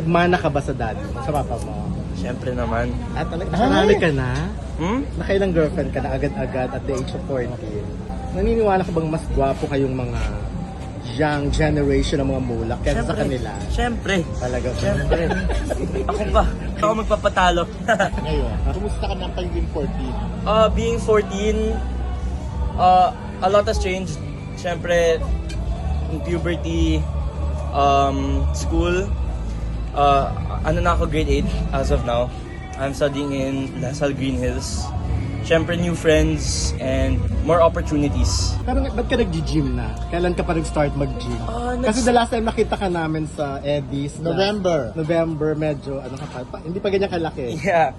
Nagmana ka ba sa daddy mo, sa papa mo? Siyempre naman. At talaga, marami ka na? Hmm? Nakailang girlfriend ka na agad-agad at the age of 14? Naniniwala ka bang mas gwapo kayong mga young generation ng mga mulak kaysa sa kanila? Siyempre. Talaga. Siyempre. Ako pa. Ako magpapatalo. Ngayon, kumusta ka ng pagiging 14? Being 14, a lot has changed. Siyempre, in puberty, school, ano na ako, grade 8 as of now. I'm studying in Lasal Green Hills. Siyempre, new friends and more opportunities. Pero ba't ka nag-gym na? Kailan ka pa nag-start mag-gym? Kasi the last time nakita ka namin sa Eddie's November. Medyo, ano ka pa, hindi pa ganyan kalaki. Yeah.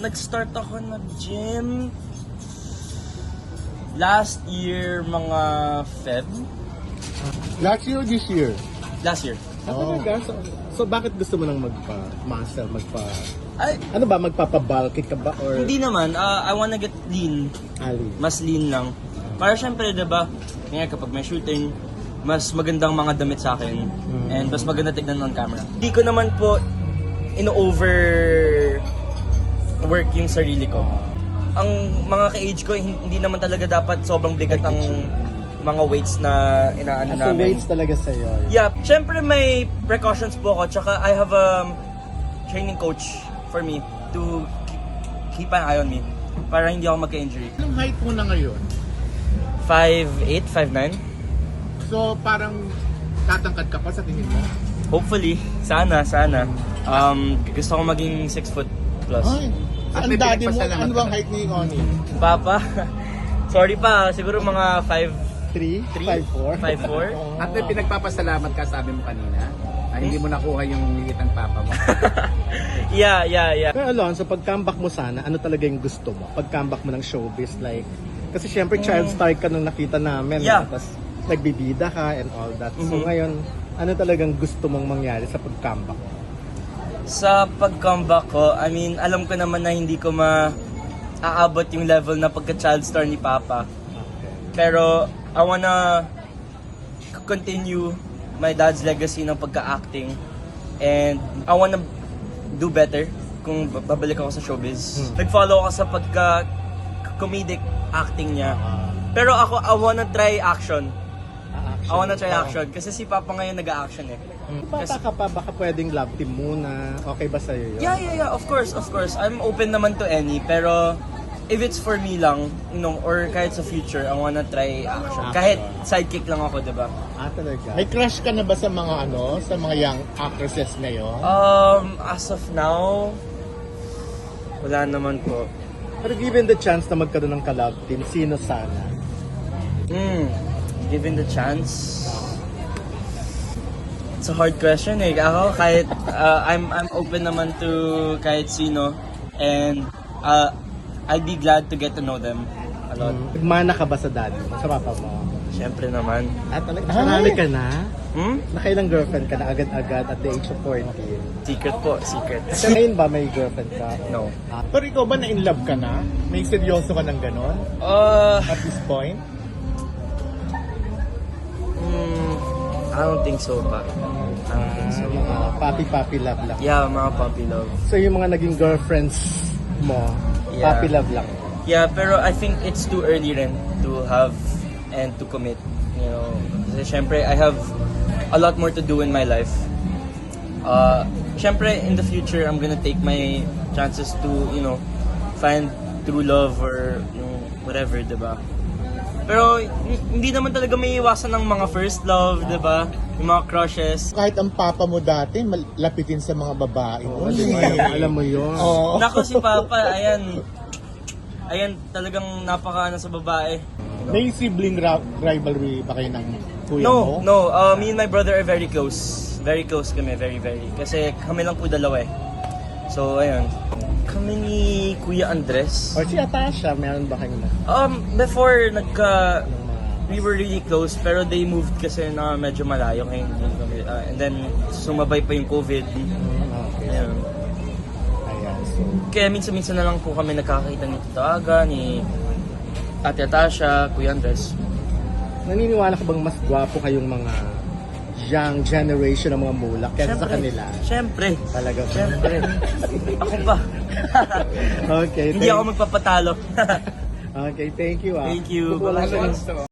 Nag-start ako nag-gym last year, mga Feb. Last year or this year? Last year. Talaga? So bakit gusto mo nang magpa-muscle, Ay, ano ba, magpapa-bulky ka ba? Or hindi naman. I wanna get lean. Ali? Mas lean lang. Para syempre, diba, ngayon kapag may shooting, mas magandang mga damit sa akin. And mas maganda tignan on camera. Hindi ko naman po ino-over work yung sarili ko. Ang mga ka-age ko, hindi naman talaga dapat sobrang bigat ang mga weights na inaano So namin. weights talaga sa'yo. Yeah, syempre may precautions po ako. Tsaka I have a training coach for me to keep an eye on me para hindi ako magka-injury. Anong height mo na ngayon? 5'8", 5'9". So parang tatangkad ka pa sa tingin mo? Hopefully, sana. Gusto ko maging 6 foot plus. Ay, ang daddy mo, ano bang height ni Oni? Papa, sorry pa, siguro mga 3? 5'4"? 5'4". At may pinagpapasalamat ka, sabi mo kanina, na hindi mo nakuha yung liit ng papa mo. Yeah. Pero Alonzo, pag comeback mo sana, ano talaga yung gusto mo? Pag comeback mo ng showbiz, like, kasi syempre child star ka nung nakita namin. Yeah. Tapos nagbibida ka and all that. So ngayon, ano talagang gusto mong mangyari sa pag-comeback? Sa pag-comeback ko, I mean, alam ko naman na hindi ko aabot yung level na pagka-child star ni Papa. Pero, I wanna continue my dad's legacy ng pagka-acting. And I wanna do better kung babalik ako sa showbiz. Nag-follow ako sa pagka-comedic acting niya. Pero ako, I wanna try action. I wanna try action. Kasi si Papa ngayon nag-action eh. Bata ka pa, baka pwedeng love team muna. Okay ba sa'yo yun? Yeah. Of course. I'm open naman to any. Pero, if it's for me lang, or kahit sa future, I wanna try action. Kahit sidekick lang ako, diba? Talaga? May crush ka na ba sa mga sa mga young actresses ngayon? As of now, wala naman po. Pero given the chance na magkaroon ng ka-love team, sino sana? Given the chance, it's a hard question eh. Ako kahit I'm open naman to kahit sino, and I'd be glad to get to know them a lot. Nagmana ka ba sa daddy mo, sa papa mo? Siyempre naman. Talaga, marami ka na? Hmm? Nakailang girlfriend ka na agad-agad at the age of 14? Secret po, secret. So ngayon ba may girlfriend ka? No. Pero ikaw ba na in love ka na? May seryoso ka ng ganon? At this point? I don't think so pa. I don't think so. Mga papi-papi love lang. Yeah, mga puppy love. So yung mga naging girlfriends mo, Yeah. papi love lang. Yeah, pero I think it's too early rin to have and to commit. You know, kasi syempre I have a lot more to do in my life. Syempre in the future I'm gonna take my chances to, find true love or whatever, diba? Pero hindi naman talaga may iwasan ng mga first love, diba? Yung mga crushes. Kahit ang papa mo dati, malapitin sa mga babae. Alam mo yun. Oo. Nako si Papa, ayan talagang napakaano sa babae. May sibling rivalry ba kayo ng kuya mo? No. Me and my brother are very close. Very close kami, very. Kasi kami lang po dalawa eh. So, ayun. Kami ni Kuya Andres. Or si Atasha, meron ba kayo na? Before, we were really close, pero they moved kasi na medyo malayo ngayon. And then, sumabay pa yung COVID. Okay. Ayun. Ayan, so Kaya minsan-minsan na lang po kami nagkakita ni Tito Aga, ni Ate Atasha, Kuya Andres. naniniwala ka bang mas gwapo kayong mga young generation ng mga mulak kaysa sa kanila. Siyempre. Talaga. Siyempre. Ako pa. Okay, Hindi ako magpapatalo. Okay, thank you. Thank you. Wala Bye-bye. siya ng-